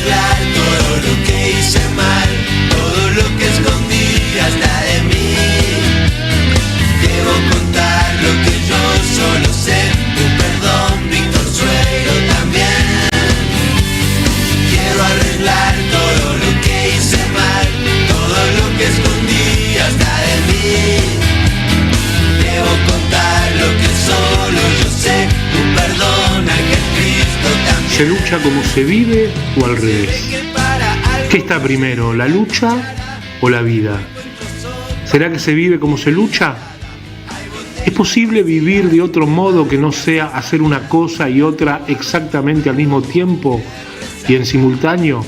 arreglar todo lo que hice mal, todo lo que escondí hasta de mí. Debo contar lo que yo solo sé, tu perdón, Víctor Suero también. Quiero arreglar todo lo que hice mal, todo lo que escondí hasta de mí. Debo contar lo que solo yo sé, tu perdón, Ángel Cristo también. ¿Se lucha como se vive o al revés? ¿Qué está primero, la lucha o la vida? ¿Será que se vive como se lucha? ¿Es posible vivir de otro modo que no sea hacer una cosa y otra exactamente al mismo tiempo y en simultáneo?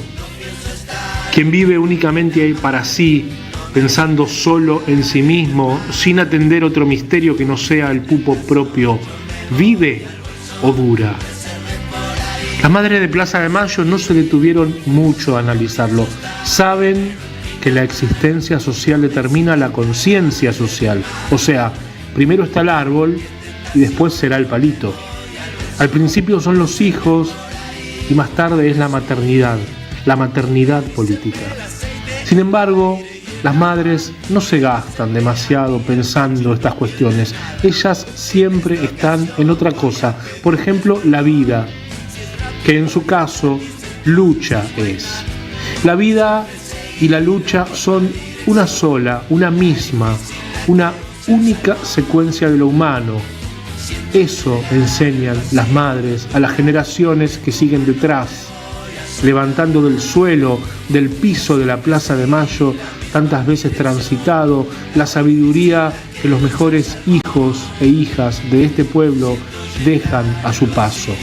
Quien vive únicamente para sí, pensando solo en sí mismo, sin atender otro misterio que no sea el pupo propio, ¿vive o dura? Las madres de Plaza de Mayo no se detuvieron mucho a analizarlo. Saben que la existencia social determina la conciencia social. O sea, primero está el árbol y después será el palito. Al principio son los hijos y más tarde es la maternidad política. Sin embargo, las madres no se gastan demasiado pensando estas cuestiones. Ellas siempre están en otra cosa. Por ejemplo, la vida, que en su caso, lucha es. La vida y la lucha son una sola, una misma, una única secuencia de lo humano. Eso enseñan las madres a las generaciones que siguen detrás, levantando del suelo, del piso de la Plaza de Mayo, tantas veces transitado, la sabiduría que los mejores hijos e hijas de este pueblo dejan a su paso,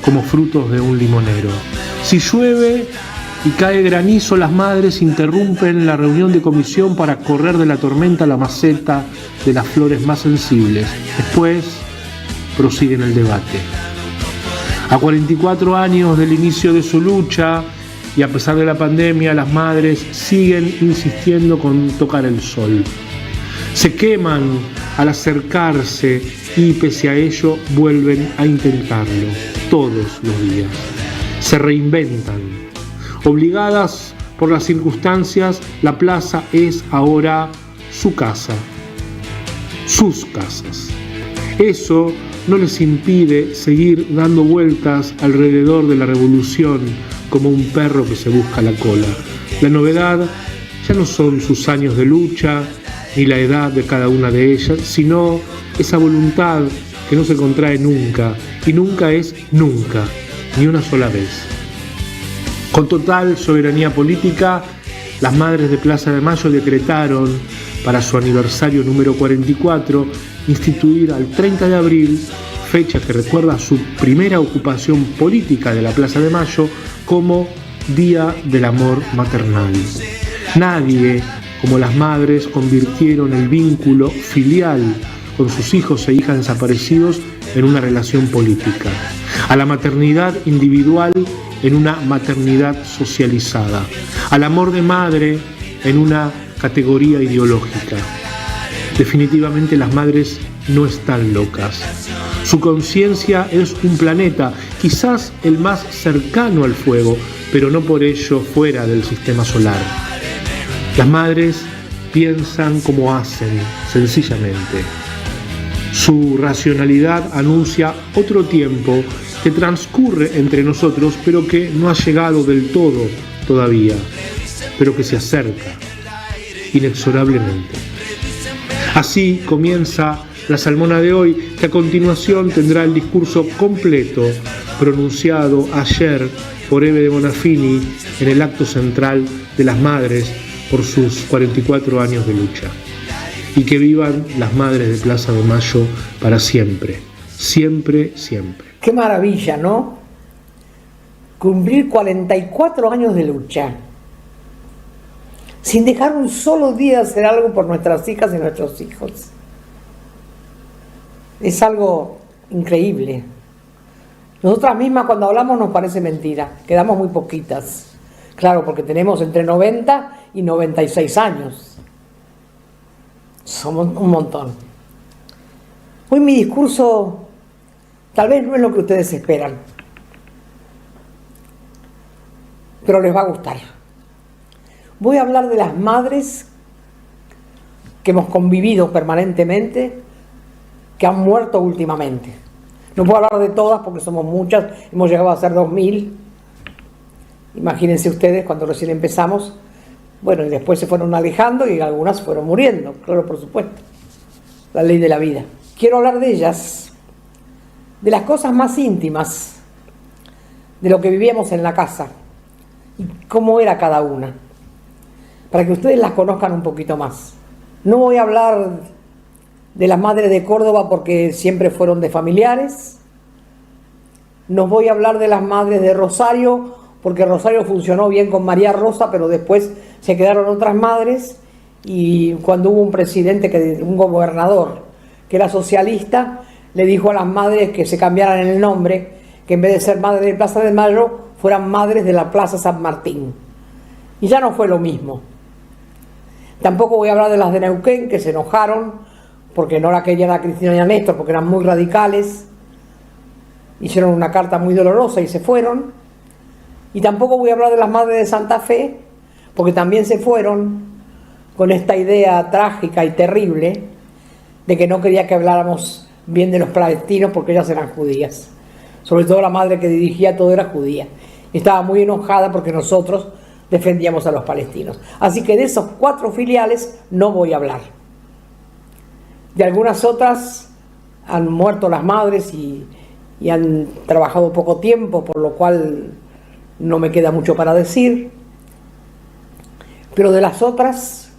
como frutos de un limonero. Si llueve y cae granizo, las madres interrumpen la reunión de comisión para correr de la tormenta a la maceta de las flores más sensibles. Después prosiguen el debate. A 44 años del inicio de su lucha y a pesar de la pandemia, las madres siguen insistiendo con tocar el sol. Se queman al acercarse y pese a ello vuelven a intentarlo todos los días. Se reinventan. Obligadas por las circunstancias, la plaza es ahora su casa, sus casas. Eso no les impide seguir dando vueltas alrededor de la revolución como un perro que se busca la cola. La novedad ya no son sus años de lucha ni la edad de cada una de ellas, sino esa voluntad que no se contrae nunca, y nunca es nunca, ni una sola vez. Con total soberanía política, las madres de Plaza de Mayo decretaron para su aniversario número 44 instituir al 30 de abril, fecha que recuerda su primera ocupación política de la Plaza de Mayo, como Día del Amor Maternal. Nadie, como las madres, convirtieron el vínculo filial con sus hijos e hijas desaparecidos en una relación política, a la maternidad individual en una maternidad socializada, al amor de madre en una categoría ideológica. Definitivamente las madres no están locas. Su conciencia es un planeta, quizás el más cercano al fuego, pero no por ello fuera del sistema solar. Las madres piensan como hacen, sencillamente. Su racionalidad anuncia otro tiempo que transcurre entre nosotros, pero que no ha llegado del todo todavía, pero que se acerca inexorablemente. Así comienza la salmona de hoy, que a continuación tendrá el discurso completo pronunciado ayer por Eve de Bonafini en el acto central de las madres por sus 44 años de lucha. Y que vivan las madres de Plaza de Mayo para siempre, siempre, siempre. Qué maravilla, ¿no? Cumplir 44 años de lucha, sin dejar un solo día de hacer algo por nuestras hijas y nuestros hijos. Es algo increíble. Nosotras mismas cuando hablamos nos parece mentira, quedamos muy poquitas. Claro, porque tenemos entre 90 y 96 años. Somos un montón. Hoy mi discurso tal vez no es lo que ustedes esperan. pero les va a gustar. Voy a hablar de las madres que hemos convivido permanentemente, que han muerto últimamente. No puedo hablar de todas porque somos muchas, hemos llegado a ser 2000. Imagínense ustedes cuando recién empezamos. Bueno, y después se fueron alejando y algunas fueron muriendo, claro, por supuesto. La ley de la vida. Quiero hablar de ellas, de las cosas más íntimas, de lo que vivíamos en la casa y cómo era cada una, para que ustedes las conozcan un poquito más. No voy a hablar de las madres de Córdoba porque siempre fueron de familiares. No voy a hablar de las madres de Rosario porque Rosario funcionó bien con María Rosa, pero después se quedaron otras madres, y cuando hubo un presidente, un gobernador que era socialista, le dijo a las madres que se cambiaran el nombre, que en vez de ser madres de Plaza de Mayo, fueran madres de la Plaza San Martín. Y ya no fue lo mismo. Tampoco voy a hablar de las de Neuquén, que se enojaron porque no la querían a Cristina y a Néstor, porque eran muy radicales. Hicieron una carta muy dolorosa y se fueron. Y tampoco voy a hablar de las madres de Santa Fe, porque también se fueron con esta idea trágica y terrible de que no quería que habláramos bien de los palestinos porque ellas eran judías. Sobre todo la madre que dirigía todo era judía. Y estaba muy enojada porque nosotros defendíamos a los palestinos. Así que de esos 4 filiales no voy a hablar. De algunas otras han muerto las madres y han trabajado poco tiempo, por lo cual no me queda mucho para decir. Pero de las otras,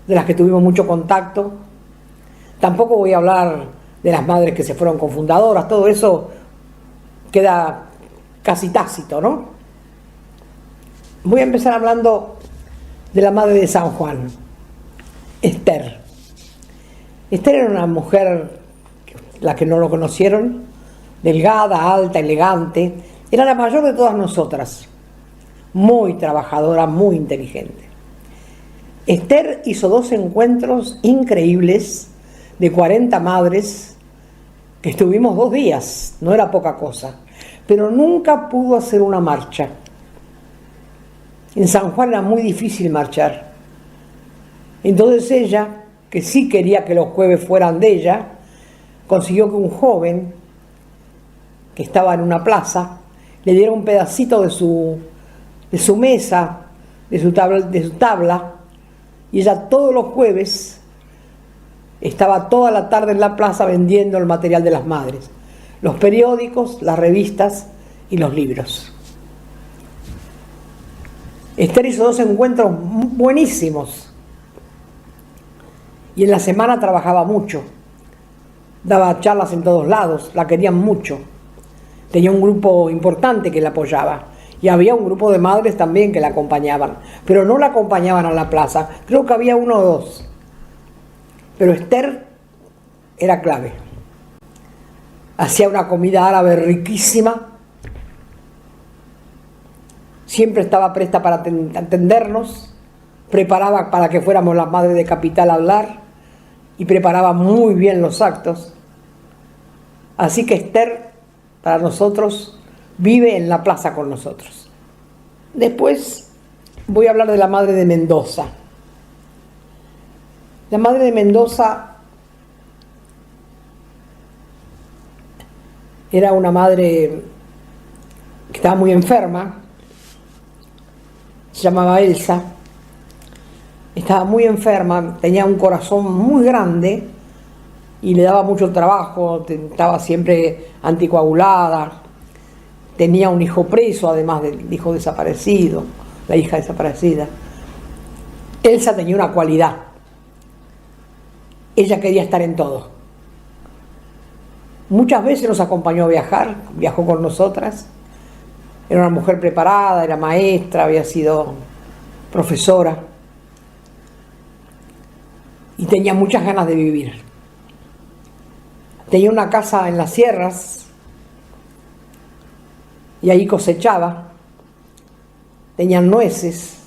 de las que tuvimos mucho contacto, tampoco voy a hablar de las madres que se fueron con fundadoras. Todo eso queda casi tácito, ¿no? Voy a empezar hablando de la madre de San Juan, Esther. Esther era una mujer, la que no lo conocieron, delgada, alta, elegante. Era la mayor de todas nosotras, muy trabajadora, muy inteligente. Esther hizo 2 encuentros increíbles de 40 madres, que estuvimos 2 días, no era poca cosa, pero nunca pudo hacer una marcha. En San Juan era muy difícil marchar. Entonces ella, que sí quería que los jueves fueran de ella, consiguió que un joven que estaba en una plaza le diera un pedacito de su mesa, de su tabla, y ella todos los jueves estaba toda la tarde en la plaza vendiendo el material de las madres, los periódicos, las revistas y los libros. Esther hizo 2 encuentros buenísimos y en la semana trabajaba mucho, daba charlas en todos lados, la querían mucho. Tenía un grupo importante que la apoyaba y había un grupo de madres también que la acompañaban, pero no la acompañaban a la plaza, creo que había 1 o 2. Pero Esther era clave. Hacía una comida árabe riquísima, siempre estaba presta para atendernos, preparaba para que fuéramos las madres de Capital a hablar y preparaba muy bien los actos. Así que Esther, para nosotros, vive en la plaza con nosotros. Después voy a hablar de la madre de Mendoza. La madre de Mendoza era una madre que estaba muy enferma, se llamaba Elsa, estaba muy enferma, tenía un corazón muy grande y le daba mucho trabajo, estaba siempre anticoagulada, tenía un hijo preso, además del hijo desaparecido, la hija desaparecida. Elsa tenía una cualidad: ella quería estar en todo. Muchas veces nos acompañó a viajar, viajó con nosotras. Era una mujer preparada, era maestra, había sido profesora y tenía muchas ganas de vivir. Tenía una casa en las sierras y ahí cosechaba. Tenían nueces,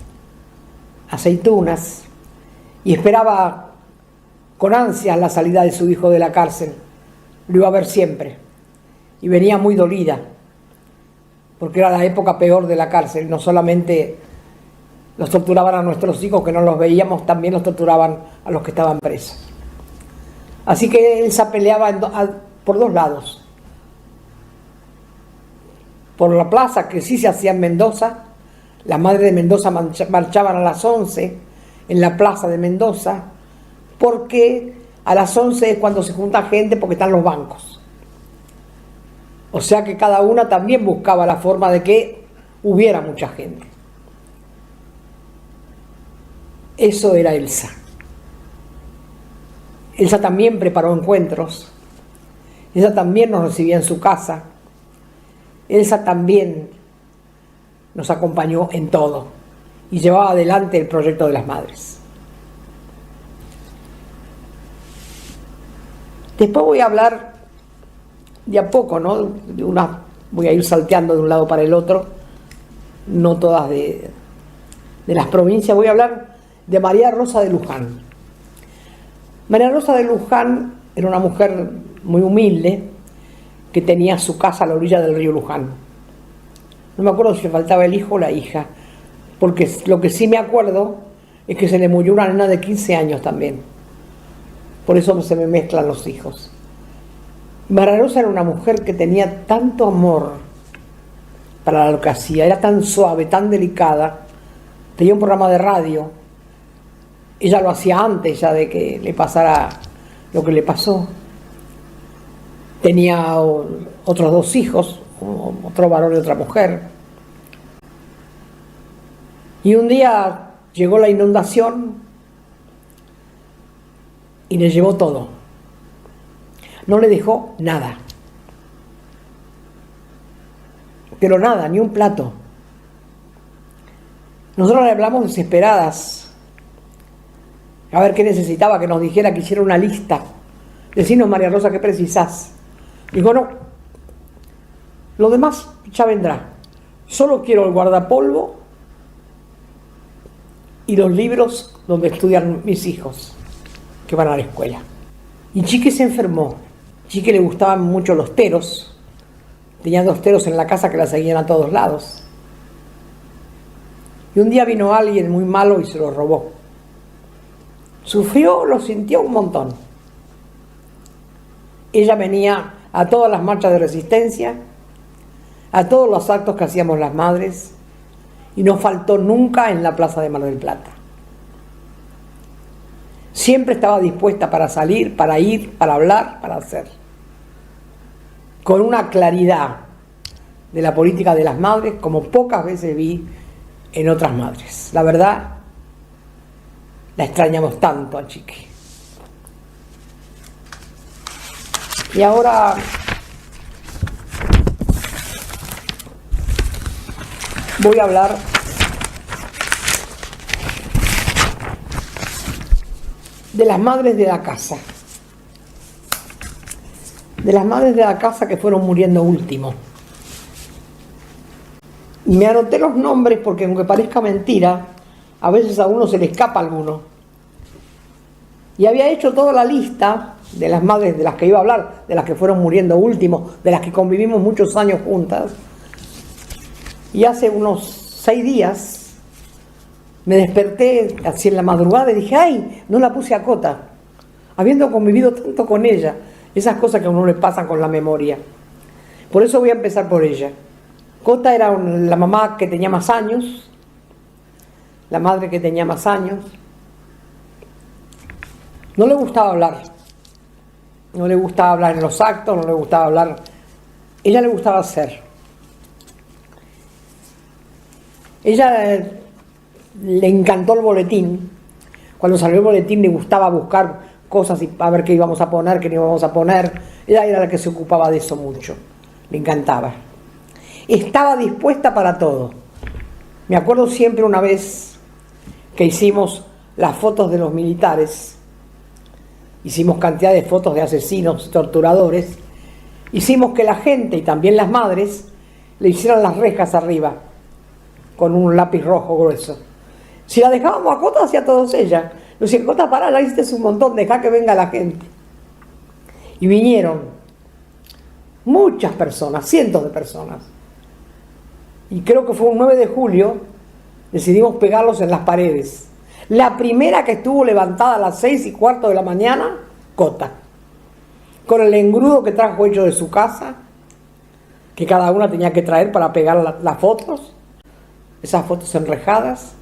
aceitunas y esperaba con ansias la salida de su hijo de la cárcel. Lo iba a ver siempre y venía muy dolida porque era la época peor de la cárcel. No solamente los torturaban a nuestros hijos, que no los veíamos, también los torturaban a los que estaban presos. Así que Elsa peleaba por dos lados. Por la plaza, que sí se hacía en Mendoza. Las madres de Mendoza marchaban a las 11 en la plaza de Mendoza, porque a las 11 es cuando se junta gente, porque están los bancos. O sea que cada una también buscaba la forma de que hubiera mucha gente. Eso era Elsa. Elsa también preparó encuentros. Elsa también nos recibía en su casa. Elsa también nos acompañó en todo y llevaba adelante el proyecto de las madres. Después voy a hablar de a poco, ¿no? Voy a ir salteando de un lado para el otro, no todas de las provincias. Voy a hablar de María Rosa de Luján. María Rosa de Luján era una mujer muy humilde que tenía su casa a la orilla del río Luján. No me acuerdo si le faltaba el hijo o la hija, porque lo que sí me acuerdo es que se le murió una nena de 15 años también. Por eso se me mezclan los hijos. María Rosa era una mujer que tenía tanto amor para lo que hacía, era tan suave, tan delicada. Tenía un programa de radio. Ella lo hacía antes ya de que le pasara lo que le pasó. Tenía otros dos hijos, otro varón y otra mujer. Y un día llegó la inundación y le llevó todo. No le dejó nada. Pero nada, ni un plato. Nosotros le hablamos desesperadas. A ver qué necesitaba, que nos dijera, que hiciera una lista. Decinos, María Rosa, ¿qué precisás? Dijo, no, lo demás ya vendrá. Solo quiero el guardapolvo y los libros donde estudian mis hijos, que van a la escuela. Y Chiqui se enfermó. Chiqui le gustaban mucho los teros. Tenía 2 teros en la casa que la seguían a todos lados. Y un día vino alguien muy malo y se lo robó. Sufrió, lo sintió un montón. Ella venía a todas las marchas de resistencia, a todos los actos que hacíamos las madres, y no faltó nunca en la Plaza de Mar del Plata. Siempre estaba dispuesta para salir, para ir, para hablar, para hacer. Con una claridad de la política de las madres como pocas veces vi en otras madres. La verdad, la extrañamos tanto a Chiqui. Y ahora voy a hablar de las madres de la casa. De las madres de la casa que fueron muriendo último. Y me anoté los nombres porque, aunque parezca mentira, a veces a uno se le escapa alguno. Y había hecho toda la lista de las madres de las que iba a hablar, de las que fueron muriendo último, de las que convivimos muchos años juntas. Y hace unos 6 días me desperté así en la madrugada y dije, ¡ay! No la puse a Cota, habiendo convivido tanto con ella. Esas cosas que a uno le pasan con la memoria. Por eso voy a empezar por ella. Cota era la mamá que tenía más años, la madre que tenía más años. No le gustaba hablar. No le gustaba hablar en los actos, no le gustaba hablar. Ella le gustaba hacer. Ella le encantó el boletín. Cuando salió el boletín le gustaba buscar cosas y a ver qué íbamos a poner, qué no íbamos a poner. Ella era la que se ocupaba de eso mucho. Le encantaba. Estaba dispuesta para todo. Me acuerdo siempre una vez que hicimos las fotos de los militares. Hicimos cantidad de fotos de asesinos, torturadores. Hicimos que la gente y también las madres le hicieran las rejas arriba con un lápiz rojo grueso. Si la dejábamos a Cota, hacía todos ella. Nos decía, Cota, pará, la hiciste un montón, dejá que venga la gente. Y vinieron muchas personas, cientos de personas. y creo que fue un 9 de julio, decidimos pegarlos en las paredes. La primera que estuvo levantada a las 6:15 de la mañana, Cota, con el engrudo que trajo hecho de su casa, que cada una tenía que traer para pegar las fotos, esas fotos enrejadas,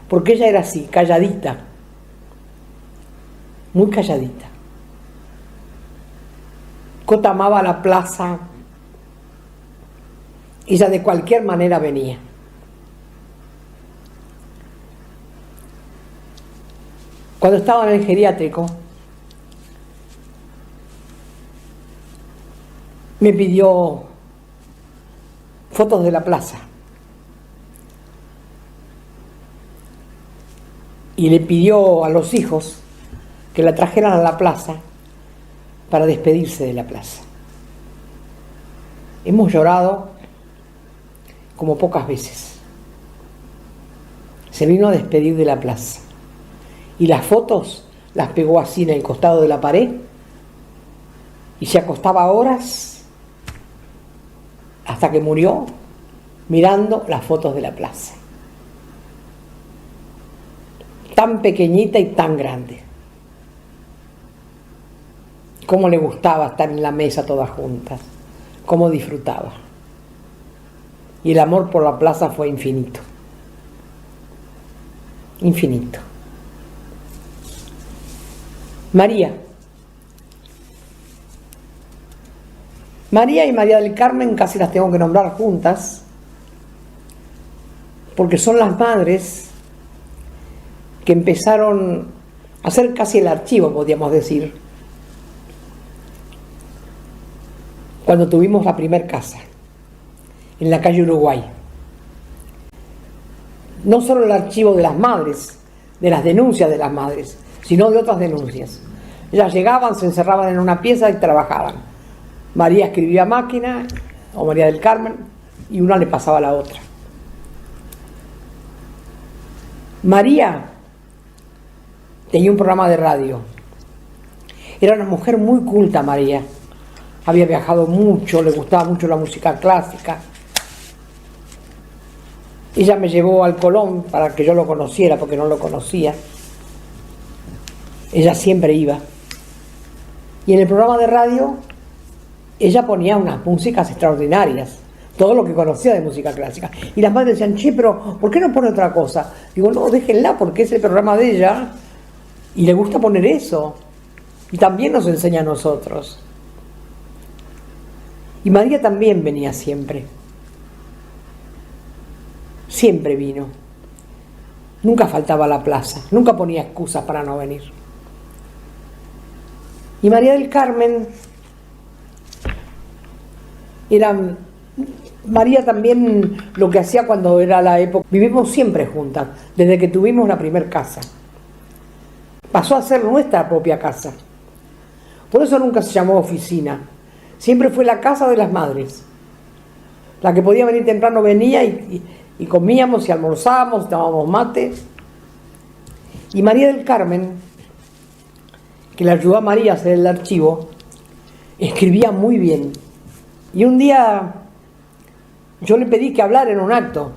porque ella era así, calladita, muy calladita. Cota amaba la plaza, ella de cualquier manera venía. Cuando estaba en el geriátrico, me pidió fotos de la plaza y le pidió a los hijos que la trajeran a la plaza para despedirse de la plaza. Hemos llorado como pocas veces. Se vino a despedir de la plaza y las fotos las pegó así en el costado de la pared y se acostaba horas hasta que murió mirando las fotos de la plaza. Tan pequeñita y tan grande. Cómo le gustaba estar en la mesa todas juntas, cómo disfrutaba. Y el amor por la plaza fue infinito. Infinito. María y María del Carmen casi las tengo que nombrar juntas, porque son las madres que empezaron a hacer casi el archivo, podríamos decir, cuando tuvimos la primer casa, en la calle Uruguay. No solo el archivo de las madres, de las denuncias de las madres, sino de otras denuncias. Ellas llegaban, se encerraban en una pieza y trabajaban. María escribía a máquina, o María del Carmen, y una le pasaba a la otra. María tenía un programa de radio. Era una mujer muy culta, María. Había viajado mucho, le gustaba mucho la música clásica. Ella me llevó al Colón para que yo lo conociera, porque no lo conocía. Ella siempre iba. Y en el programa de radio, ella ponía unas músicas extraordinarias, todo lo que conocía de música clásica. Y las madres decían, che, pero ¿por qué no pone otra cosa? Digo, no, déjenla, porque es el programa de ella y le gusta poner eso. Y también nos enseña a nosotros. Y María también venía siempre. Siempre vino. Nunca faltaba a la plaza, nunca ponía excusas para no venir. Y María del Carmen era... María también lo que hacía cuando era la época... Vivimos siempre juntas, desde que tuvimos la primer casa. Pasó a ser nuestra propia casa. Por eso nunca se llamó oficina. Siempre fue la casa de las madres. La que podía venir temprano venía y comíamos y almorzábamos, tomábamos mate. Y María del Carmen, que le ayudó a María a hacer el archivo, escribía muy bien. Y un día yo le pedí que hablara en un acto,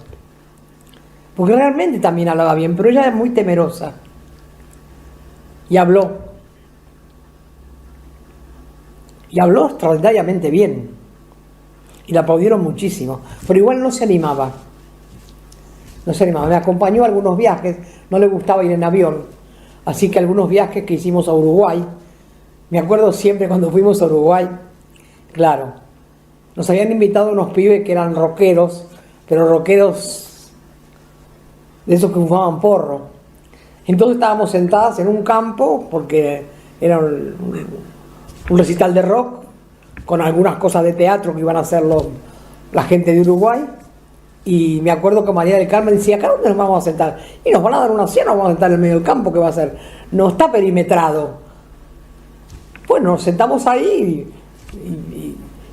porque realmente también hablaba bien, pero ella es muy temerosa. Y habló. Y habló extraordinariamente bien. Y la aplaudieron muchísimo. Pero igual no se animaba. No se animaba. Me acompañó a algunos viajes. No le gustaba ir en avión. Así que algunos viajes que hicimos a Uruguay. Me acuerdo siempre cuando fuimos a Uruguay. Claro. Nos habían invitado unos pibes que eran rockeros. Pero rockeros de esos que fumaban porro. Entonces estábamos sentadas en un campo. Porque era un recital de rock con algunas cosas de teatro que iban a hacer la gente de Uruguay, y me acuerdo que María del Carmen decía, ¿acá dónde nos vamos a sentar? Y nos van a dar una cena, nos vamos a sentar en el medio del campo, ¿qué va a hacer? No está perimetrado. Bueno, nos sentamos ahí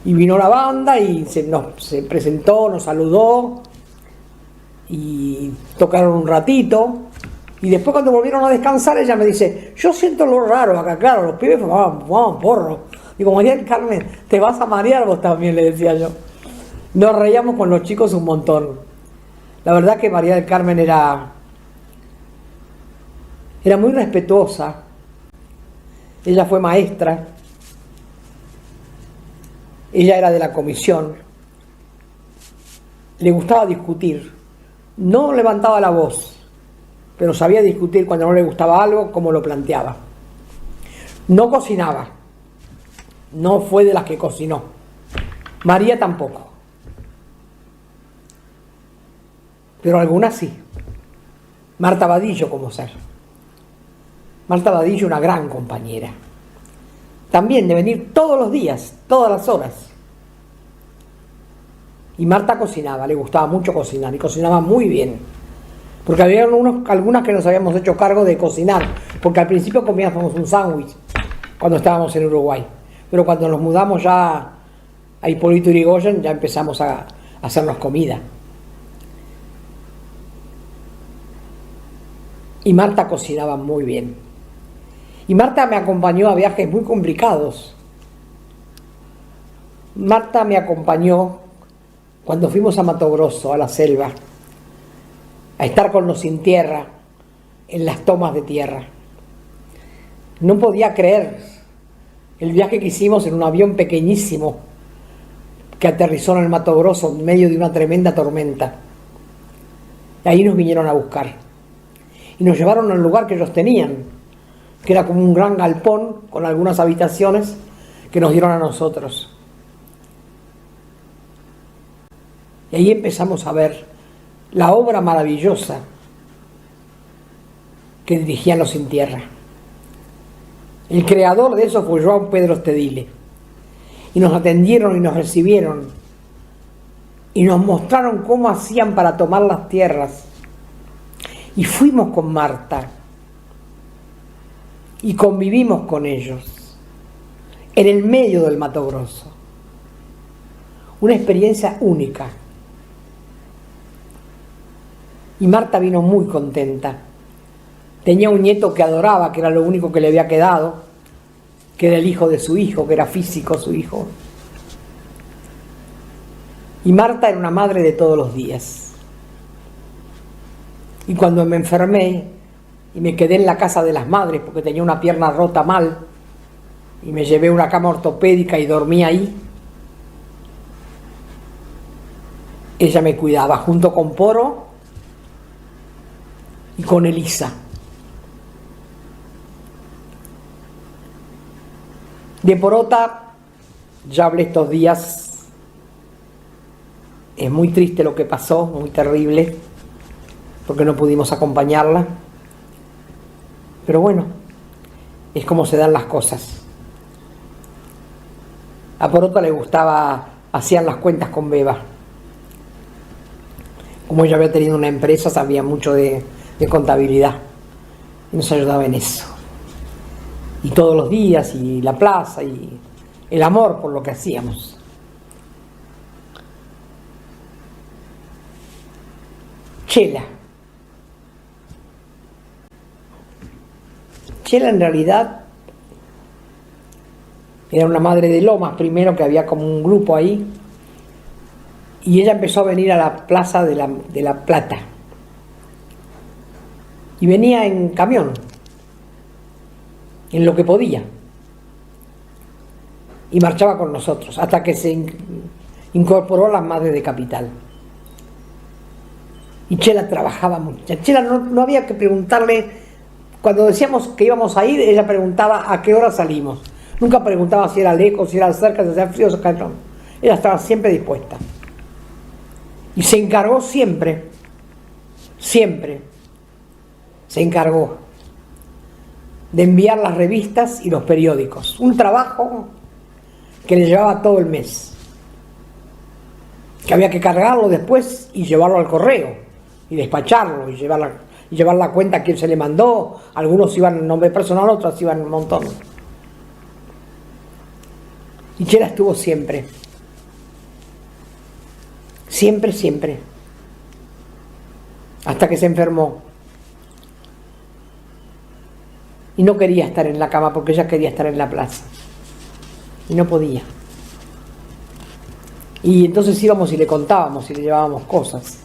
y vino la banda y se presentó, nos saludó y tocaron un ratito. Y después cuando volvieron a descansar, ella me dice, yo siento lo raro acá, claro, los pibes fumaban porro. Digo, María del Carmen, te vas a marear vos también, le decía yo. Nos reíamos con los chicos un montón. La verdad que María del Carmen era muy respetuosa. Ella fue maestra. Ella era de la comisión. Le gustaba discutir. No levantaba la voz, pero sabía discutir cuando no le gustaba algo, como lo planteaba. No cocinaba. No fue de las que cocinó. María tampoco. Pero algunas sí. Marta Vadillo como ser. Marta Vadillo, una gran compañera. También de venir todos los días, todas las horas. Y Marta cocinaba, le gustaba mucho cocinar y cocinaba muy bien. Porque había algunas que nos habíamos hecho cargo de cocinar, porque al principio comíamos un sándwich cuando estábamos en Uruguay. Pero cuando nos mudamos ya a Hipólito Yrigoyen ya empezamos a hacernos comida. Y Marta cocinaba muy bien. Y Marta me acompañó a viajes muy complicados. Marta me acompañó cuando fuimos a Mato Grosso, a la selva, a estar con los sin tierra, en las tomas de tierra. No podía creer el viaje que hicimos en un avión pequeñísimo que aterrizó en el Mato Grosso en medio de una tremenda tormenta. Y ahí nos vinieron a buscar. Y nos llevaron al lugar que ellos tenían, que era como un gran galpón con algunas habitaciones que nos dieron a nosotros. Y ahí empezamos a ver la obra maravillosa que dirigían los sin tierra. El creador de eso fue João Pedro Stedile. Y nos atendieron y nos recibieron y nos mostraron cómo hacían para tomar las tierras. Y fuimos con Marta y convivimos con ellos en el medio del Mato Grosso. Una experiencia única. Y Marta vino muy contenta. Tenía un nieto que adoraba, que era lo único que le había quedado, que era el hijo de su hijo, que era físico su hijo. Y Marta era una madre de todos los días. Y cuando me enfermé y me quedé en la casa de las madres porque tenía una pierna rota mal y me llevé a una cama ortopédica y dormí ahí, ella me cuidaba junto con Poro y con Elisa. De Porota ya hablé estos días. Es muy triste lo que pasó, muy terrible, porque no pudimos acompañarla. Pero bueno, es como se dan las cosas. A Porota le gustaba, hacían las cuentas con Beba. Como ella había tenido una empresa, sabía mucho de contabilidad y nos ayudaba en eso. Y todos los días, y la plaza, y el amor por lo que hacíamos. Chela. Chela en realidad era una madre de Lomas primero, que había como un grupo ahí, y ella empezó a venir a la plaza de la Plata. Y venía en camión, en lo que podía. Y marchaba con nosotros, hasta que se incorporó a las madres de Capital. Y Chela trabajaba mucho. Chela no había que preguntarle, cuando decíamos que íbamos a ir, ella preguntaba a qué hora salimos. Nunca preguntaba si era lejos, si era cerca, si hacía frío o calor. Ella estaba siempre dispuesta. Y se encargó siempre se encargó de enviar las revistas y los periódicos. Un trabajo que le llevaba todo el mes. Que había que cargarlo después y llevarlo al correo. Y despacharlo y llevar la cuenta a quien se le mandó. Algunos iban en nombre personal, otros iban un montón. Y Chela estuvo siempre. Siempre. Hasta que se enfermó. Y no quería estar en la cama porque ella quería estar en la plaza. Y no podía. Y entonces íbamos y le contábamos y le llevábamos cosas.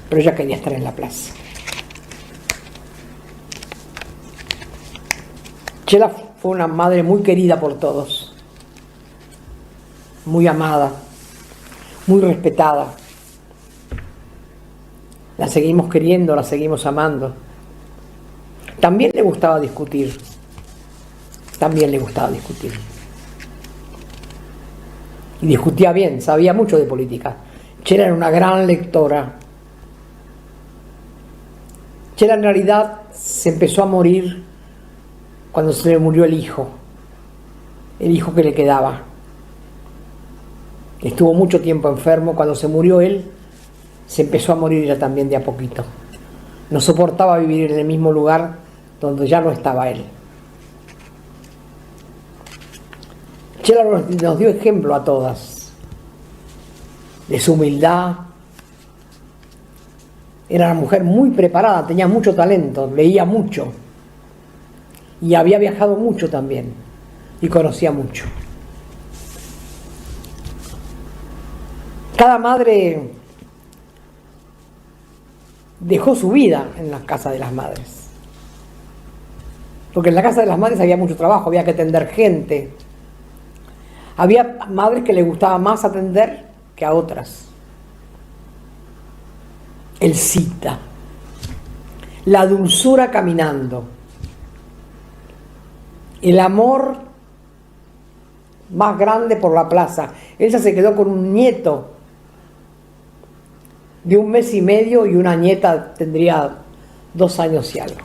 Pero ella quería estar en la plaza. Chela fue una madre muy querida por todos, muy amada, muy respetada. La seguimos queriendo, la seguimos amando. También le gustaba discutir. Y discutía bien, sabía mucho de política. Chela era una gran lectora. Chela en realidad se empezó a morir cuando se le murió el hijo que le quedaba. Estuvo mucho tiempo enfermo. Cuando se murió él, se empezó a morir ella también de a poquito. No soportaba vivir en el mismo lugar donde ya no estaba él. Chela nos dio ejemplo a todas de su humildad. Era una mujer muy preparada, tenía mucho talento, leía mucho y había viajado mucho también y conocía mucho. Cada madre dejó su vida en la casa de las madres, porque en la casa de las madres había mucho trabajo, había que atender gente. Había madres que les gustaba más atender que a otras. Elcita, la dulzura caminando, el amor más grande por la plaza. Elsa se quedó con un nieto de 1 mes y medio y una nieta tendría 2 años y algo.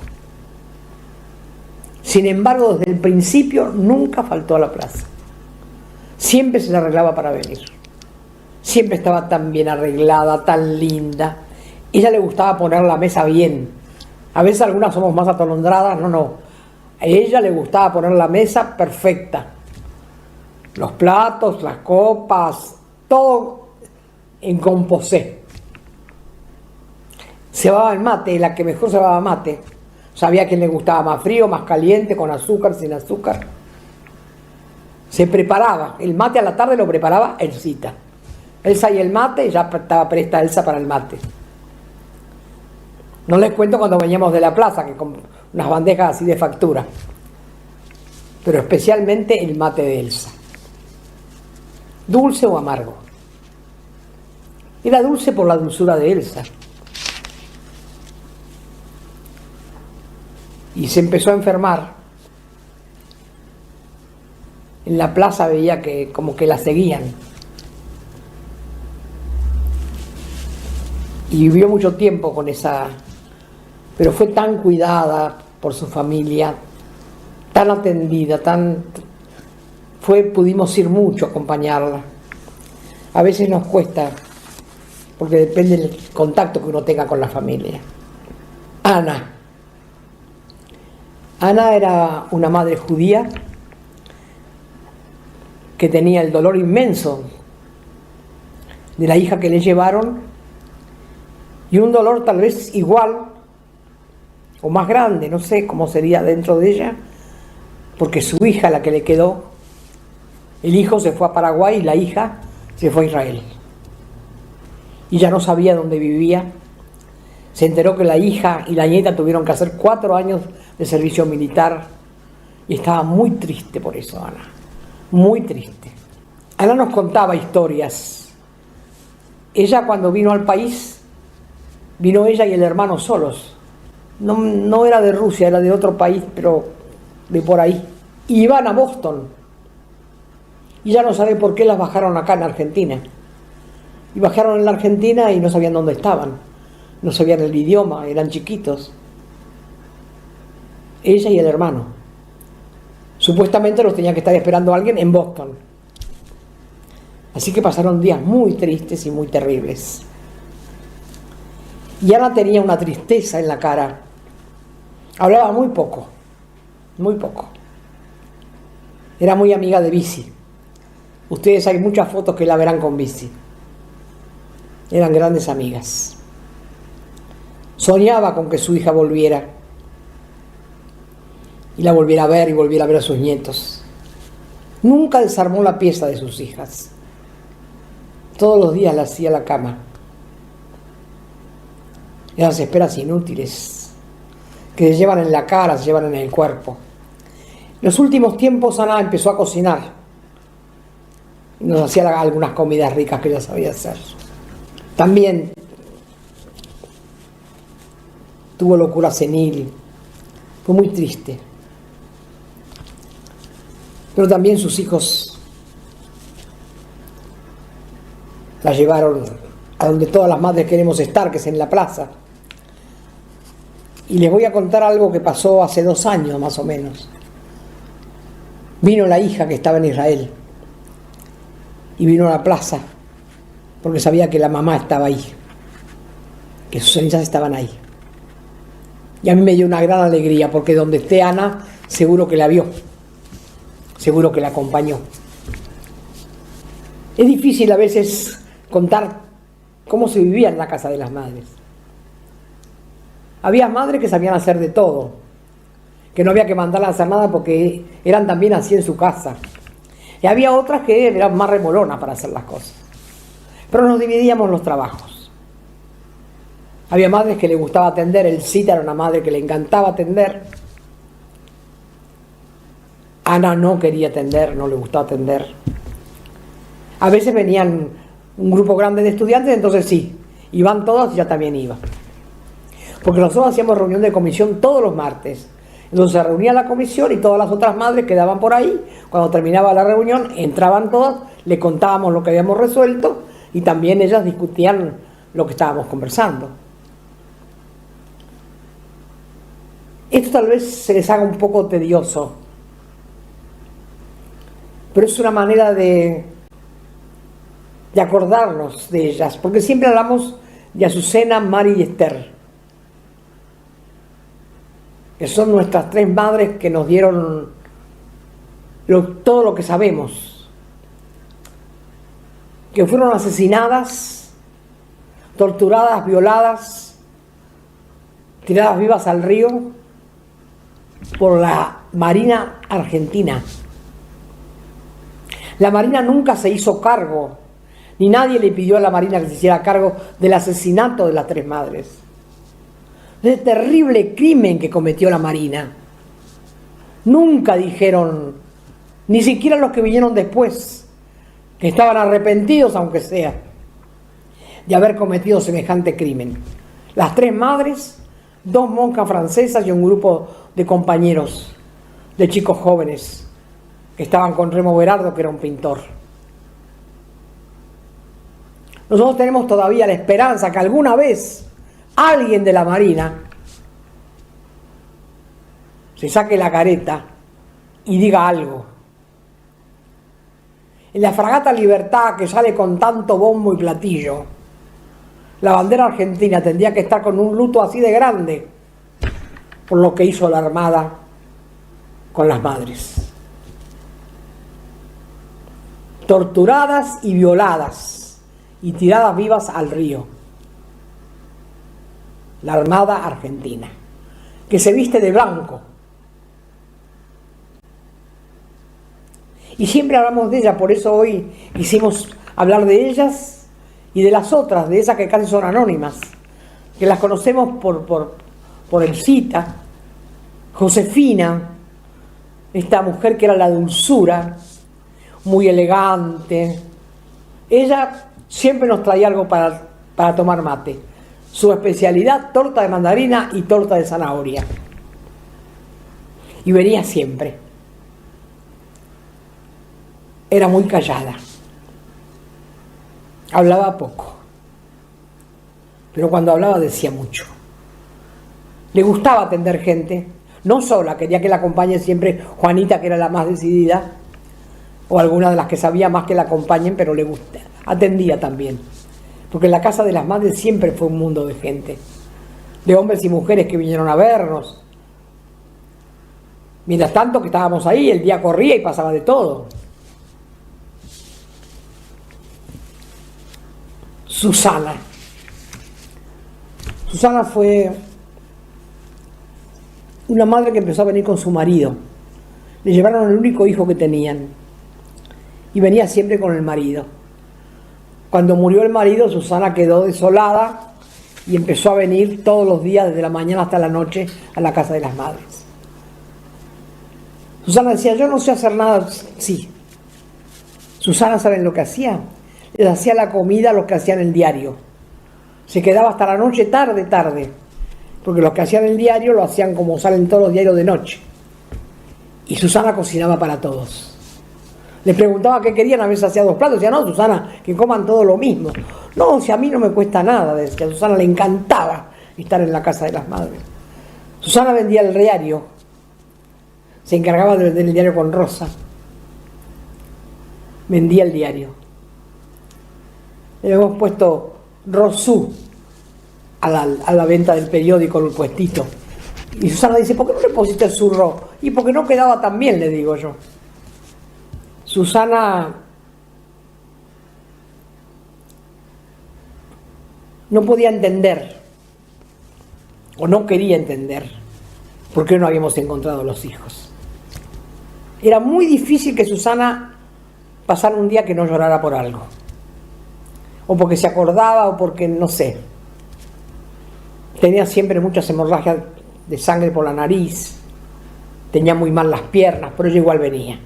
Sin embargo, desde el principio nunca faltó a la plaza. Siempre se la arreglaba para venir. Siempre estaba tan bien arreglada, tan linda. A ella le gustaba poner la mesa bien. A veces algunas somos más atolondradas, no. A ella le gustaba poner la mesa perfecta. Los platos, las copas, todo en composé. Cebaba el mate, la que mejor cebaba mate. Sabía que le gustaba más frío, más caliente, con azúcar, sin azúcar. Se preparaba. El mate a la tarde lo preparaba Elcita. Elsa y el mate, ya estaba presta Elsa para el mate. No les cuento cuando veníamos de la plaza, que con unas bandejas así de factura. Pero especialmente el mate de Elsa. Dulce o amargo. Era dulce por la dulzura de Elsa. Y se empezó a enfermar. En la plaza veía que como que la seguían. Y vivió mucho tiempo con esa... Pero fue tan cuidada por su familia, tan atendida, pudimos ir mucho a acompañarla. A veces nos cuesta, porque depende del contacto que uno tenga con la familia. Ana era una madre judía que tenía el dolor inmenso de la hija que le llevaron y un dolor tal vez igual o más grande, no sé cómo sería dentro de ella, porque su hija, la que le quedó, el hijo se fue a Paraguay y la hija se fue a Israel. Y ya no sabía dónde vivía. Se enteró que la hija y la nieta tuvieron que hacer 4 años de servicio militar y estaba muy triste por eso, Ana. Muy triste. Ana nos contaba historias. Ella cuando vino al país, vino ella y el hermano solos. No era de Rusia, era de otro país, pero de por ahí. Y iban a Boston. Y ya no sabe por qué las bajaron acá en Argentina. Y bajaron en la Argentina y no sabían dónde estaban. No sabían el idioma, eran chiquitos. Ella y el hermano. Supuestamente los tenía que estar esperando alguien en Boston. Así que pasaron días muy tristes y muy terribles. Y Ana tenía una tristeza en la cara. Hablaba muy poco, muy poco. Era muy amiga de Bici. Ustedes hay muchas fotos que la verán con Bici. Eran grandes amigas. Soñaba con que su hija volviera. Y la volviera a ver y volviera a ver a sus nietos. Nunca desarmó la pieza de sus hijas. Todos los días le hacía la cama. Esas esperas inútiles que se llevan en la cara, se llevan en el cuerpo. En los últimos tiempos Ana empezó a cocinar. Y nos hacía algunas comidas ricas que ella sabía hacer. También tuvo locura senil. Fue muy triste. Pero también sus hijos la llevaron a donde todas las madres queremos estar, que es en la plaza. Y les voy a contar algo que pasó hace 2 años más o menos. Vino la hija que estaba en Israel y vino a la plaza porque sabía que la mamá estaba ahí, que sus cenizas estaban ahí. Y a mí me dio una gran alegría porque donde esté Ana seguro que la vio, seguro que la acompañó. Es difícil a veces contar cómo se vivía en la casa de las madres. Había madres que sabían hacer de todo, que no había que mandarlas a hacer nada porque eran también así en su casa. Y había otras que eran más remolonas para hacer las cosas. Pero nos dividíamos los trabajos. Había madres que le gustaba atender, Elcita era una madre que le encantaba atender. Ana no quería atender, no le gustaba atender. A veces venían un grupo grande de estudiantes, entonces sí, iban todos y ya también iba. Porque nosotros hacíamos reunión de comisión todos los martes. Entonces se reunía la comisión y todas las otras madres quedaban por ahí. Cuando terminaba la reunión, entraban todas, le contábamos lo que habíamos resuelto y también ellas discutían lo que estábamos conversando. Esto tal vez se les haga un poco tedioso, pero es una manera de acordarnos de ellas, porque siempre hablamos de Azucena, Mari y Esther, que son nuestras 3 madres que nos dieron todo lo que sabemos, que fueron asesinadas, torturadas, violadas, tiradas vivas al río por la Marina Argentina. La Marina nunca se hizo cargo, ni nadie le pidió a la Marina que se hiciera cargo del asesinato de las 3 madres. Ese terrible crimen que cometió la Marina. Nunca dijeron, ni siquiera los que vinieron después, que estaban arrepentidos, aunque sea, de haber cometido semejante crimen. Las 3 madres, 2 monjas francesas y un grupo de compañeros, de chicos jóvenes, que estaban con Remo Berardo, que era un pintor. Nosotros tenemos todavía la esperanza que alguna vez alguien de la Marina se saque la careta y diga algo. En la fragata Libertad, que sale con tanto bombo y platillo, la bandera argentina tendría que estar con un luto así de grande por lo que hizo la Armada con las madres. Torturadas y violadas y tiradas vivas al río. La Armada Argentina, que se viste de blanco. Y siempre hablamos de ella, por eso hoy quisimos hablar de ellas y de las otras, de esas que casi son anónimas, que las conocemos por Elcita, Josefina, esta mujer que era la dulzura, muy elegante. Ella siempre nos traía algo para tomar mate. Su especialidad, torta de mandarina y torta de zanahoria. Y venía siempre. Era muy callada. Hablaba poco. Pero cuando hablaba decía mucho. Le gustaba atender gente. No sola, quería que la acompañe siempre Juanita, que era la más decidida, o alguna de las que sabía más que la acompañen, pero le gusta. Atendía también. Porque en la casa de las madres siempre fue un mundo de gente, de hombres y mujeres que vinieron a vernos. Mientras tanto que estábamos ahí, el día corría y pasaba de todo. Susana fue una madre que empezó a venir con su marido. Le llevaron el único hijo que tenían y venía siempre con el marido. Cuando murió el marido, Susana quedó desolada y empezó a venir todos los días, desde la mañana hasta la noche, a la casa de las madres. Susana decía, yo no sé hacer nada. Sí. Susana, ¿saben lo que hacía? Les hacía la comida a los que hacían el diario. Se quedaba hasta la noche, tarde, porque los que hacían el diario lo hacían como salen todos los diarios de noche. Y Susana cocinaba para todos. Les preguntaba qué querían, a veces hacía 2 platos. Decía, no, Susana, que coman todo lo mismo. No, si a mí no me cuesta nada. Decía, a Susana le encantaba estar en la casa de las madres. Susana vendía el diario. Se encargaba de vender el diario con Rosa. Vendía el diario. Le hemos puesto Rosú a la venta del periódico, el puestito. Y Susana dice, ¿por qué no le pusiste el surro? Y porque no quedaba tan bien, le digo yo. Susana no podía entender, o no quería entender, por qué no habíamos encontrado los hijos. Era muy difícil que Susana pasara un día que no llorara por algo. O porque se acordaba, o porque, no sé. Tenía siempre muchas hemorragias de sangre por la nariz. Tenía muy mal las piernas, pero ella igual venía.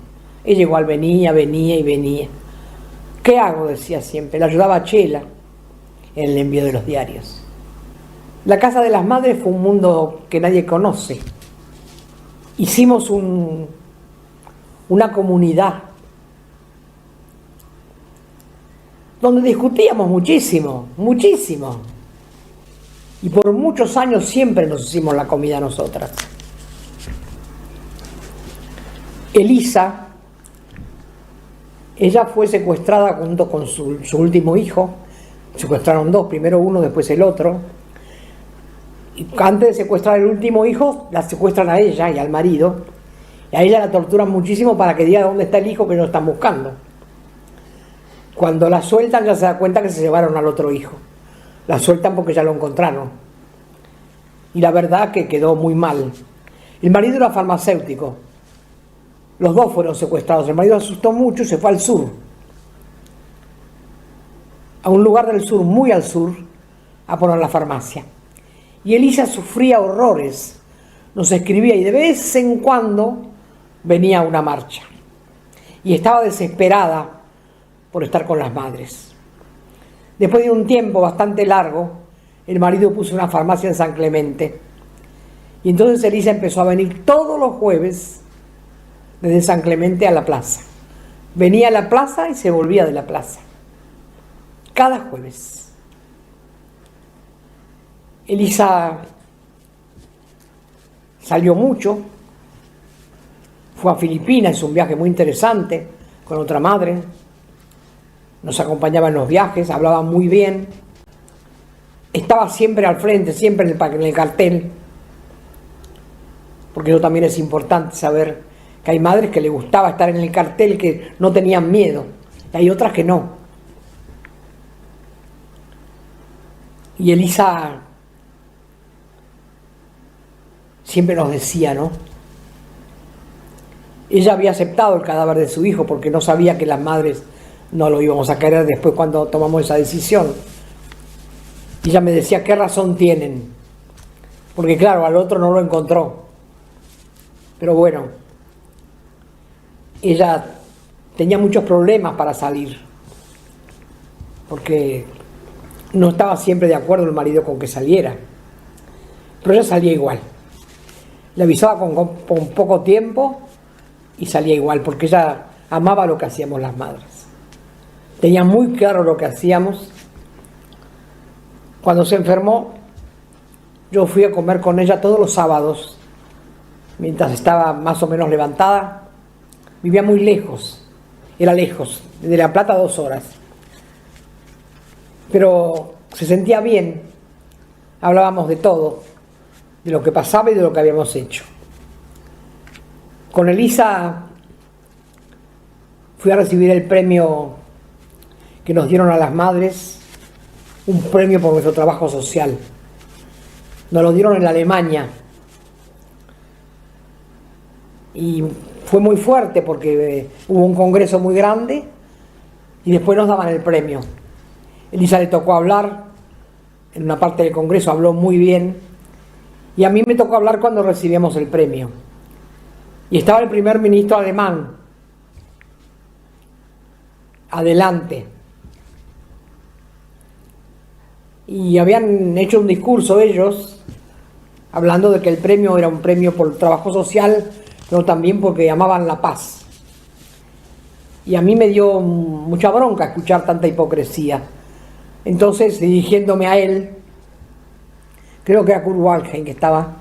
Ella igual venía y venía. ¿Qué hago? Decía siempre. Le ayudaba a Chela en el envío de los diarios. La casa de las madres fue un mundo que nadie conoce. Hicimos una comunidad donde discutíamos muchísimo. Y por muchos años siempre nos hicimos la comida nosotras. Elisa, ella fue secuestrada junto con su último hijo. Secuestraron 2, primero uno, después el otro. Y antes de secuestrar el último hijo, la secuestran a ella y al marido. Y a ella la torturan muchísimo para que diga dónde está el hijo que no están buscando. Cuando la sueltan ya se da cuenta que se llevaron al otro hijo. La sueltan porque ya lo encontraron. Y la verdad que quedó muy mal. El marido era farmacéutico. Los 2 fueron secuestrados. El marido asustó mucho y se fue al sur. A un lugar del sur, muy al sur, a poner la farmacia. Y Elisa sufría horrores. Nos escribía y de vez en cuando venía una marcha. Y estaba desesperada por estar con las madres. Después de un tiempo bastante largo, el marido puso una farmacia en San Clemente. Y entonces Elisa empezó a venir todos los jueves desde San Clemente a la plaza. Venía a la plaza y se volvía de la plaza. Cada jueves. Elisa salió mucho. Fue a Filipinas, es un viaje muy interesante, con otra madre. Nos acompañaba en los viajes, hablaba muy bien. Estaba siempre al frente, siempre en el cartel. Porque eso también es importante saber que hay madres que les gustaba estar en el cartel, que no tenían miedo. Y hay otras que no. Y Elisa siempre nos decía, ¿no? Ella había aceptado el cadáver de su hijo porque no sabía que las madres no lo íbamos a querer después cuando tomamos esa decisión. Y ella me decía, ¿qué razón tienen? Porque claro, al otro no lo encontró. Pero bueno, ella tenía muchos problemas para salir. Porque no estaba siempre de acuerdo el marido con que saliera. Pero ella salía igual. Le avisaba con poco tiempo y salía igual, porque ella amaba lo que hacíamos las madres. Tenía muy claro lo que hacíamos. Cuando se enfermó, yo fui a comer con ella todos los sábados, mientras estaba más o menos levantada. Vivía muy lejos, era lejos, de La Plata 2 horas. Pero se sentía bien, hablábamos de todo, de lo que pasaba y de lo que habíamos hecho. Con Elisa fui a recibir el premio que nos dieron a las madres, un premio por nuestro trabajo social. Nos lo dieron en Alemania. Y fue muy fuerte porque hubo un congreso muy grande y después nos daban el premio. Elisa le tocó hablar, en una parte del Congreso habló muy bien, y a mí me tocó hablar cuando recibíamos el premio. Y estaba el primer ministro alemán, adelante. Y habían hecho un discurso ellos, hablando de que el premio era un premio por trabajo social, pero también porque amaban la paz. Y a mí me dio mucha bronca escuchar tanta hipocresía. Entonces, dirigiéndome a él, creo que era Kurt Waldheim que estaba,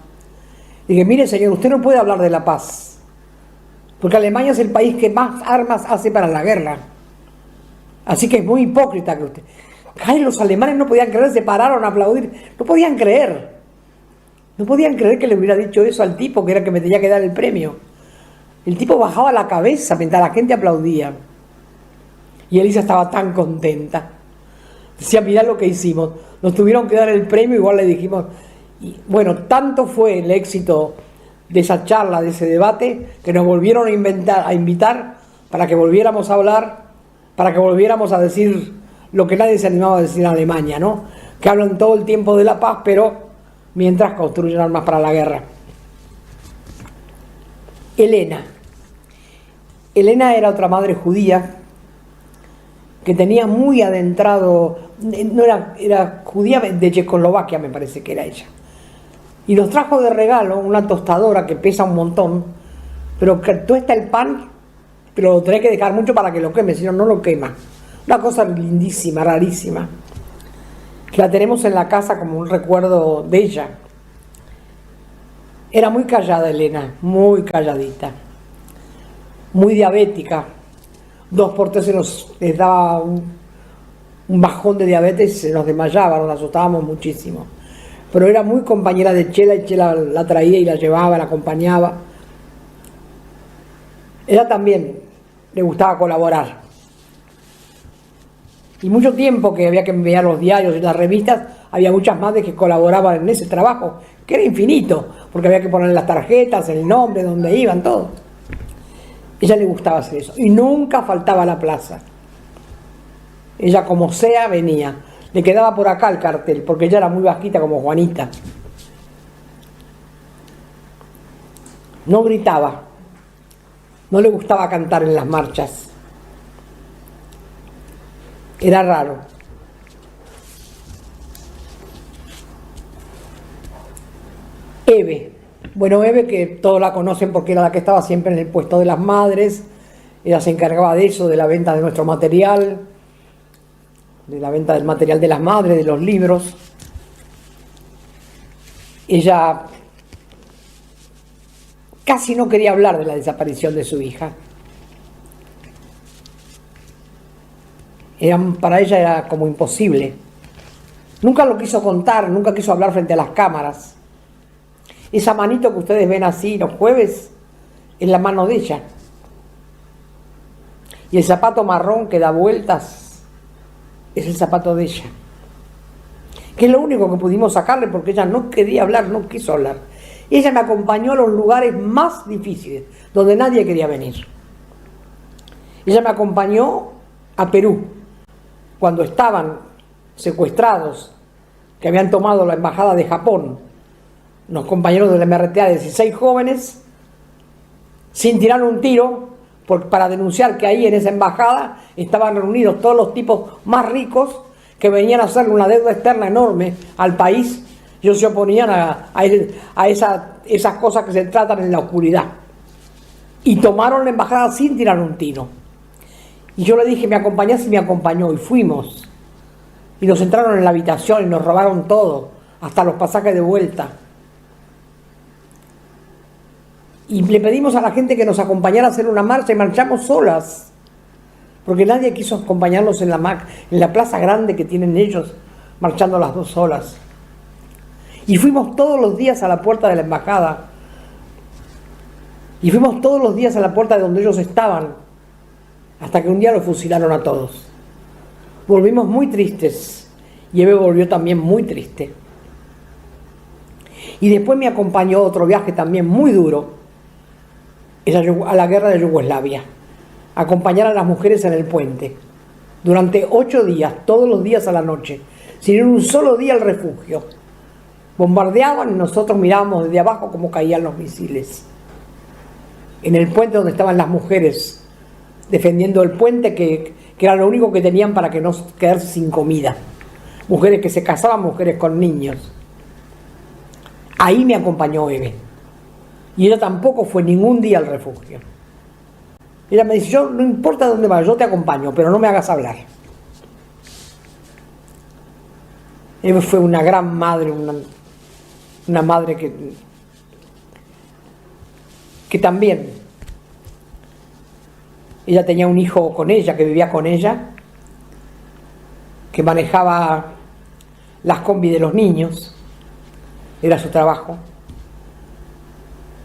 dije, mire señor, usted no puede hablar de la paz, porque Alemania es el país que más armas hace para la guerra. Así que es muy hipócrita que usted... Ay, los alemanes no podían creer, se pararon a aplaudir, no podían creer. No podían creer que le hubiera dicho eso al tipo, que era que me tenía que dar el premio. El tipo bajaba la cabeza mientras la gente aplaudía. Y Elisa estaba tan contenta. Decía, mirá lo que hicimos. Nos tuvieron que dar el premio, igual le dijimos. Y bueno, tanto fue el éxito de esa charla, de ese debate, que nos volvieron a invitar para que volviéramos a hablar, para que volviéramos a decir lo que nadie se animaba a decir en Alemania, ¿no? Que hablan todo el tiempo de la paz, pero mientras construyen armas para la guerra. Elena era otra madre judía que tenía muy adentrado, no era judía de Checoslovaquia, me parece que era ella, y nos trajo de regalo una tostadora que pesa un montón, pero que tuesta el pan, pero lo tenés que dejar mucho para que lo queme, si no, no lo quema. Una cosa lindísima, rarísima, que la tenemos en la casa como un recuerdo de ella. Era muy callada Elena, muy calladita, muy diabética. 2 por 3 les daba un bajón de diabetes, se nos desmayaba, nos asustábamos muchísimo. Pero era muy compañera de Chela, y Chela la traía y la llevaba, la acompañaba. Ella también le gustaba colaborar. Y mucho tiempo que había que enviar los diarios y las revistas, había muchas madres que colaboraban en ese trabajo, que era infinito, porque había que poner las tarjetas, el nombre, dónde iban, todo. Ella le gustaba hacer eso. Y nunca faltaba a la plaza. Ella como sea venía. Le quedaba por acá el cartel, porque ella era muy bajita como Juanita. No gritaba. No le gustaba cantar en las marchas. Era raro. Eve. Bueno, Eve, que todos la conocen porque era la que estaba siempre en el puesto de las madres. Ella se encargaba de eso, de la venta de nuestro material, de la venta del material de las madres, de los libros. Ella casi no quería hablar de la desaparición de su hija. Para ella era como imposible. Nunca lo quiso contar, nunca quiso hablar frente a las cámaras. Esa manito que ustedes ven así los jueves es la mano de ella. Y el zapato marrón que da vueltas es el zapato de ella. Que es lo único que pudimos sacarle porque ella no quería hablar, no quiso hablar. Y ella me acompañó a los lugares más difíciles, donde nadie quería venir. Ella me acompañó a Perú, cuando estaban secuestrados, que habían tomado la embajada de Japón, unos compañeros de la MRTA, 16 jóvenes, sin tirar un tiro, para denunciar que ahí en esa embajada estaban reunidos todos los tipos más ricos que venían a hacerle una deuda externa enorme al país. Ellos se oponían a esas cosas que se tratan en la oscuridad. Y tomaron la embajada sin tirar un tiro. Y yo le dije, ¿me acompañás? Y me acompañó, y fuimos. Y nos entraron en la habitación y nos robaron todo, hasta los pasajes de vuelta. Y le pedimos a la gente que nos acompañara a hacer una marcha y marchamos solas. Porque nadie quiso acompañarnos en la plaza grande que tienen ellos, marchando las 2 solas. Y fuimos todos los días a la puerta de la embajada. Y fuimos todos los días a la puerta de donde ellos estaban. Hasta que un día los fusilaron a todos. Volvimos muy tristes. Y Eve volvió también muy triste. Y después me acompañó otro viaje también muy duro. A la guerra de Yugoslavia. Acompañar a las mujeres en el puente. durante 8 días, todos los días a la noche, sin ir un solo día al refugio. Bombardeaban y nosotros mirábamos desde abajo cómo caían los misiles. En el puente donde estaban las mujeres, defendiendo el puente, que era lo único que tenían para que no quedarse sin comida. Mujeres que se casaban, mujeres con niños. Ahí me acompañó Eve. Y ella tampoco fue ningún día al refugio. Ella me dice, yo no importa dónde vayas, yo te acompaño, pero no me hagas hablar. Eve fue una gran madre, una madre que también, ella tenía un hijo con ella, que vivía con ella, que manejaba las combi de los niños, era su trabajo.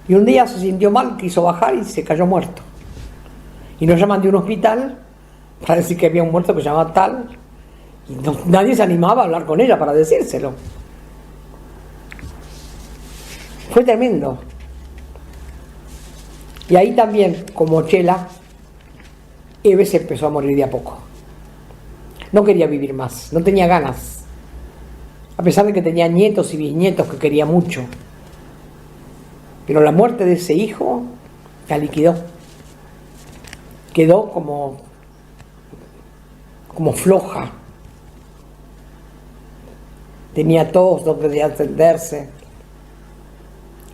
Y un día se sintió mal, quiso bajar y se cayó muerto. Y nos llaman de un hospital para decir que había un muerto que se llamaba tal, y nadie se animaba a hablar con ella para decírselo. Fue tremendo. Y ahí también, como Chela, Eve se empezó a morir de a poco. No quería vivir más, no tenía ganas. A pesar de que tenía nietos y bisnietos que quería mucho. Pero la muerte de ese hijo la liquidó. Quedó como floja. Tenía tos, no podía atenderse.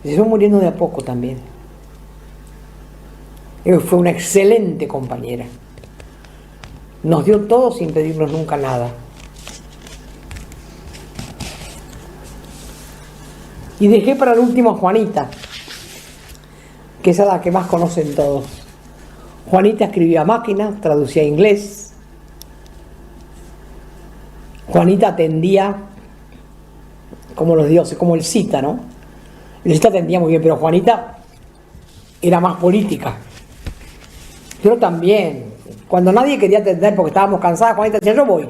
Se fue muriendo de a poco también. Fue una excelente compañera. Nos dio todo sin pedirnos nunca nada. Y dejé para el último a Juanita, que es la que más conocen todos. Juanita escribía a máquina, traducía a inglés. Juanita atendía como los dioses, como el Cita, ¿no? El Cita atendía muy bien, pero Juanita era más política. Yo también. Cuando nadie quería atender porque estábamos cansadas, Juanita decía, yo voy.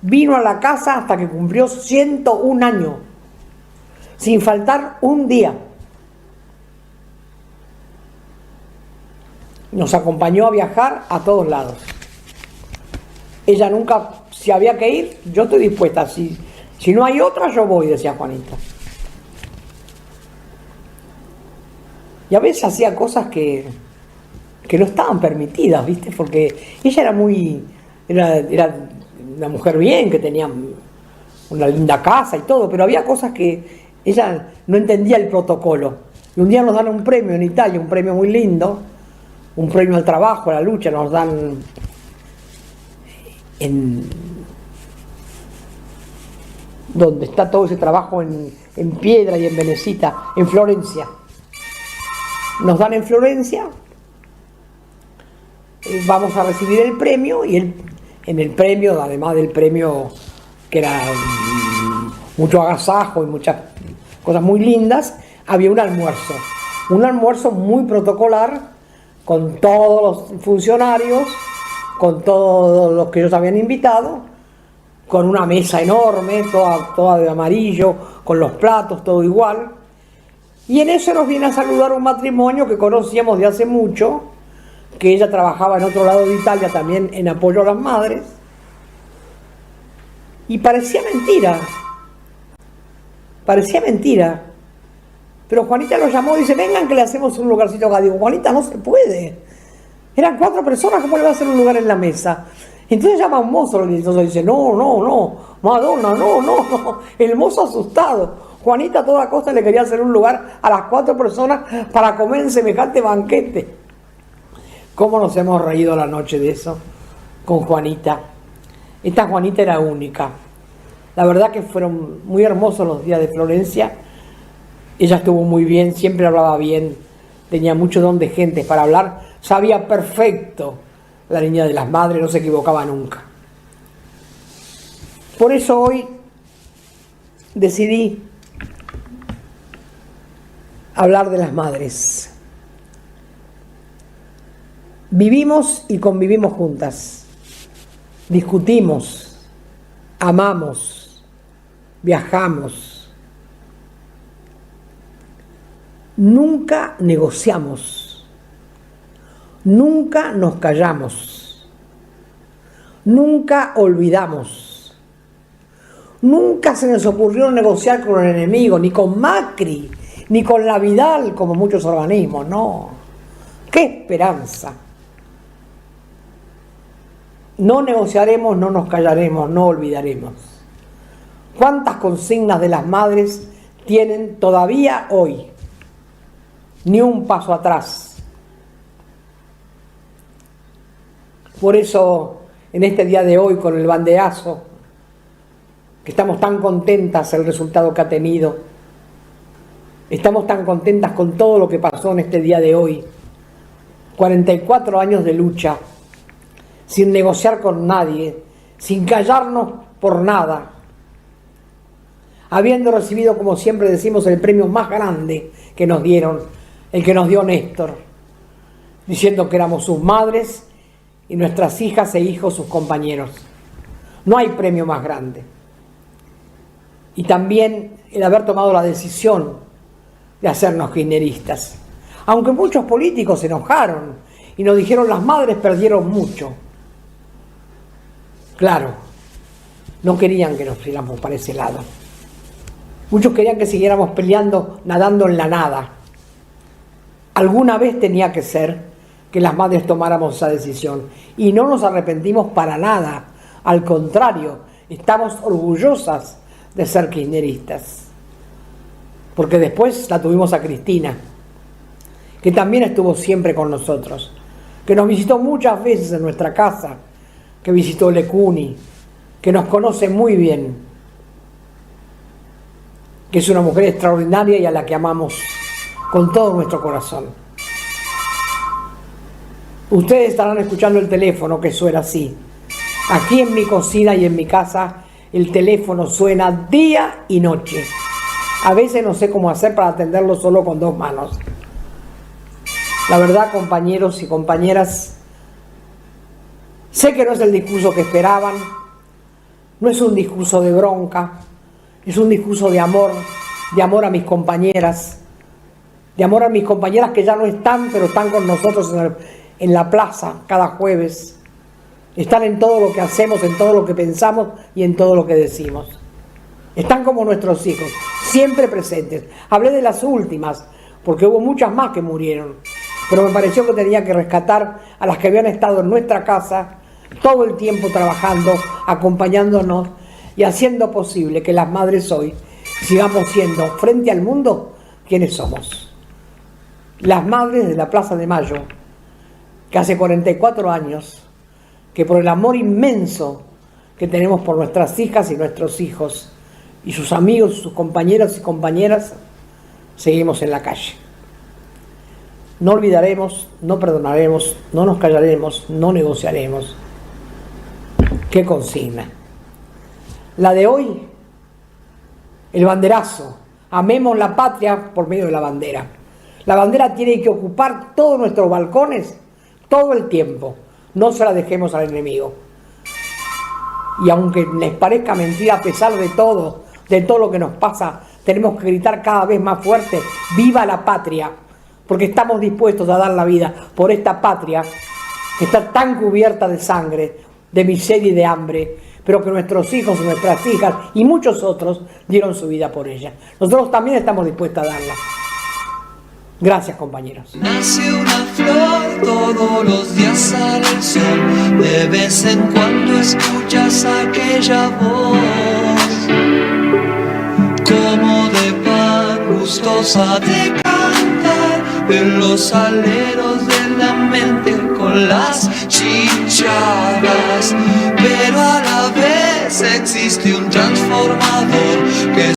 Vino a la casa hasta que cumplió 101 años, sin faltar un día. Nos acompañó a viajar a todos lados. Ella nunca, si había que ir, yo estoy dispuesta. Si no hay otra, yo voy, decía Juanita. Y a veces hacía cosas que no estaban permitidas, ¿viste? Porque ella era una mujer bien, que tenía una linda casa y todo, pero había cosas que ella no entendía el protocolo. Y un día nos dan un premio en Italia, un premio muy lindo, un premio al trabajo, a la lucha, nos dan en donde está todo ese trabajo en piedra y en Venecita, en Florencia. Nos dan en Florencia, vamos a recibir el premio y en el premio, además del premio que era mucho agasajo y muchas cosas muy lindas, había un almuerzo muy protocolar con todos los funcionarios, con todos los que ellos habían invitado, con una mesa enorme, toda de amarillo, con los platos, todo igual. Y en eso nos viene a saludar un matrimonio que conocíamos de hace mucho, que ella trabajaba en otro lado de Italia también en apoyo a las madres. Y parecía mentira. Pero Juanita lo llamó y dice, vengan que le hacemos un lugarcito acá. Digo, Juanita, no se puede. Eran 4 personas, ¿cómo le va a hacer un lugar en la mesa? Entonces llama a un mozo y entonces dice, no, Madonna, no. El mozo asustado. Juanita a toda costa le quería hacer un lugar a las 4 personas para comer en semejante banquete. ¿Cómo nos hemos reído la noche de eso con Juanita? Esta Juanita era única. La verdad que fueron muy hermosos los días de Florencia. Ella estuvo muy bien, siempre hablaba bien, tenía mucho don de gente para hablar, sabía perfecto la niña de las madres, no se equivocaba nunca. Por eso hoy decidí hablar de las madres. Vivimos y convivimos juntas, discutimos, amamos, viajamos. Nunca negociamos, nunca nos callamos, Nunca olvidamos. Nunca se nos ocurrió negociar con el enemigo, ni con Macri, ni con la Vidal, como muchos organismos, no. ¡Qué esperanza! No negociaremos, no nos callaremos, no olvidaremos. ¿Cuántas consignas de las madres tienen todavía hoy? Ni un paso atrás. Por eso, en este día de hoy, con el banderazo, que estamos tan contentas el resultado que ha tenido, estamos tan contentas con todo lo que pasó en este día de hoy, 44 años de lucha, sin negociar con nadie, sin callarnos por nada, habiendo recibido, como siempre decimos, el premio más grande que nos dieron, el que nos dio Néstor, diciendo que éramos sus madres y nuestras hijas e hijos sus compañeros. No hay premio más grande. Y también el haber tomado la decisión de hacernos kirchneristas. Aunque muchos políticos se enojaron y nos dijeron las madres perdieron mucho. Claro, no querían que nos fuéramos para ese lado. Muchos querían que siguiéramos peleando, nadando en la nada. Alguna vez tenía que ser que las madres tomáramos esa decisión. Y no nos arrepentimos para nada. Al contrario, estamos orgullosas de ser kirchneristas. Porque después la tuvimos a Cristina, que también estuvo siempre con nosotros, que nos visitó muchas veces en nuestra casa, que visitó Lecuni, que nos conoce muy bien, que es una mujer extraordinaria y a la que amamos con todo nuestro corazón. Ustedes estarán escuchando el teléfono que suena así. Aquí en mi cocina y en mi casa el teléfono suena día y noche. A veces no sé cómo hacer para atenderlo solo con 2 manos. La verdad, compañeros y compañeras, sé que no es el discurso que esperaban, no es un discurso de bronca, es un discurso de amor a mis compañeras, de amor a mis compañeras que ya no están, pero están con nosotros en la plaza cada jueves. Están en todo lo que hacemos, en todo lo que pensamos y en todo lo que decimos. Están como nuestros hijos, siempre presentes. Hablé de las últimas, porque hubo muchas más que murieron, pero me pareció que tenía que rescatar a las que habían estado en nuestra casa todo el tiempo trabajando, acompañándonos y haciendo posible que las madres hoy sigamos siendo, frente al mundo, quienes somos. Las madres de la Plaza de Mayo, que hace 44 años, que por el amor inmenso que tenemos por nuestras hijas y nuestros hijos, y sus amigos, sus compañeros y compañeras, seguimos en la calle. No olvidaremos, no perdonaremos, no nos callaremos, no negociaremos. ¿Qué consigna? La de hoy, el banderazo. Amemos la patria por medio de la bandera. La bandera tiene que ocupar todos nuestros balcones todo el tiempo. No se la dejemos al enemigo. Y aunque les parezca mentira, a pesar de todo lo que nos pasa, tenemos que gritar cada vez más fuerte: ¡viva la patria! Porque estamos dispuestos a dar la vida por esta patria que está tan cubierta de sangre, de miseria y de hambre, pero que nuestros hijos y nuestras hijas y muchos otros dieron su vida por ella. Nosotros también estamos dispuestos a darla. Gracias, compañeros. Nace una flor, todos los días sale el sol, de vez en cuando escuchas aquella voz, como de pan gustosa de cantar, en los aleros de la mente con las chinchadas, pero a la vez existe un transformador que